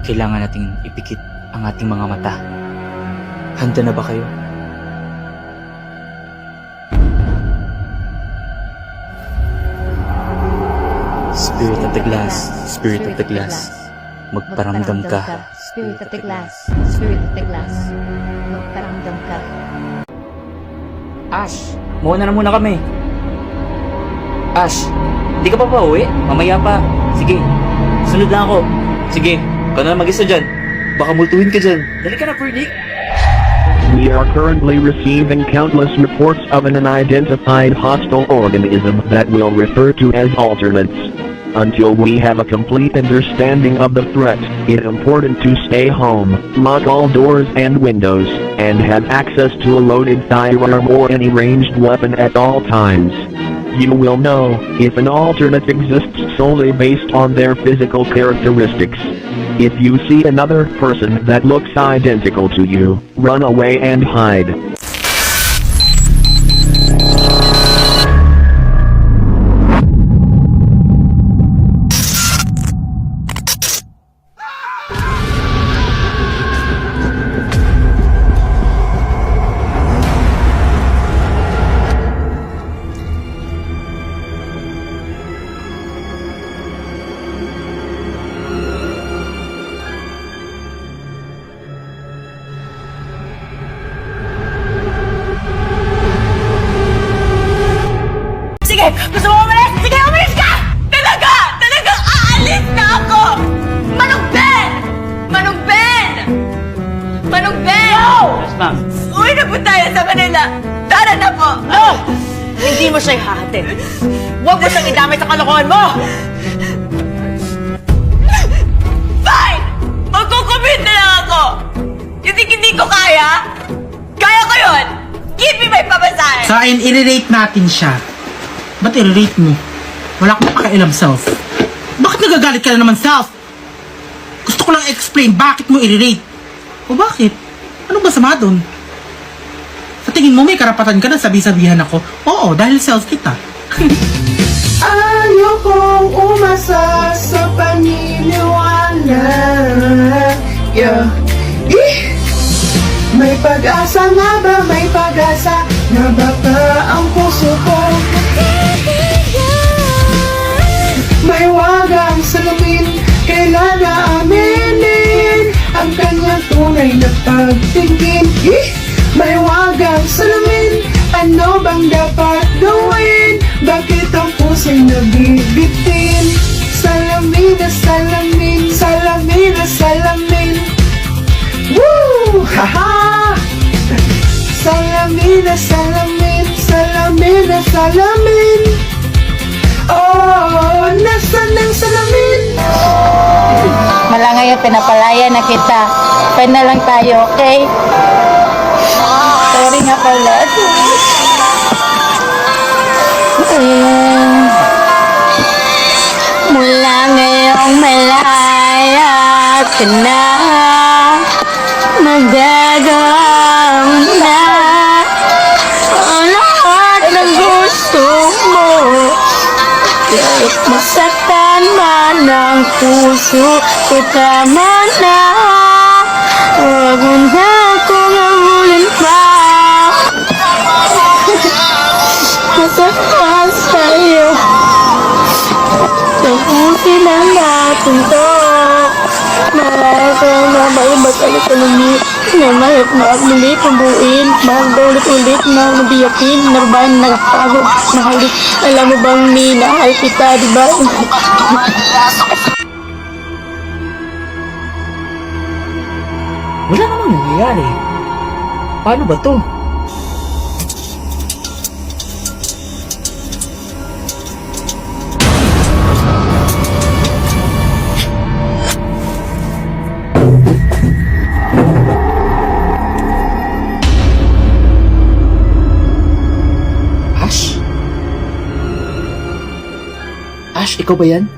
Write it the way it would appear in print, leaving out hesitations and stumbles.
Kailangan nating ipikit ang ating mga mata. Handa na ba kayo? Spirit of the glass, spirit of the glass, magparamdam ka. Spirit of the glass, spirit of the glass, magparamdam ka. Ash, muna na muna kami. Ash, hindi ka pa pauwi? Mamaya pa. Sige, sunod lang ako. Sige, ikaw na mag-isa dyan. Baka multuhin ka dyan. Dali ka na, Fernie. We are currently receiving countless reports of an unidentified hostile organism that we'll refer to as alternates. Until we have a complete understanding of the threat, it's important to stay home, lock all doors and windows, and have access to a loaded firearm or any ranged weapon at all times. You will know if an alternate exists solely based on their physical characteristics. If you see another person that looks identical to you, run away and hide. Sige! Gusto mo umalis? Sige, umalis ka! Talagang aalis na ako! Manong Ben! Manong Ben! Manong Ben! No! Yes, ma'am. Uwi na po tayo sa Manila! Tara na po! No! Hindi mo siya ihahatid. Huwag mo siyang idamay sa kalokohan mo! Fine! Magkukumit na lang ako! Hindi ko kaya! Kaya ko yun! Give me my pabasahe! Sa akin, i-rate natin siya. Ba't i-rate mo? Wala akong pakialam, self. Bakit nagagalit ka na naman, self? Gusto ko lang explain bakit mo i-rate. O bakit? Anong masama doon? Sa tingin mo may karapatan ka na sabi-sabihan ako? Oo, dahil self kita. Ayokong umasa sa paniniwala. Yeah. May pag-asa nga ba? May pag-asa nga ba pa ang puso ko? May wagang salamin, kailangan aminin ang kanyang tunay na pagtingin. May wagang salamin, ano bang dapat gawin? Bakit ang puso'y nabibitin? Salamin na salamin, salamin na salamin. Woo! Haha! Salamin na salamin, salamin na salamin. Oh, nasan ang salamin? Mala ngayon, pinapalaya na kita. Pwede na lang tayo, okay? Sorry nga pala. Mula ngayong malaya ka na, magagawa na ang lahat ng gusto mo. Kahit masaktan man ang puso ko, tama na. Huwag mo na akong ahulin pa. Masaktan sa'yo. Tapusin ang natin to. Marami ko na maibat ulit ulit na mahirap na muli pambuin. Mahal daw ulit na nabiyakin. Narbahan, nagpagod, nahalik. Alam mo bang minahal kita, diba? Wala namang nangyayari. Paano ba to? Ash? Ash, ikaw ba yan?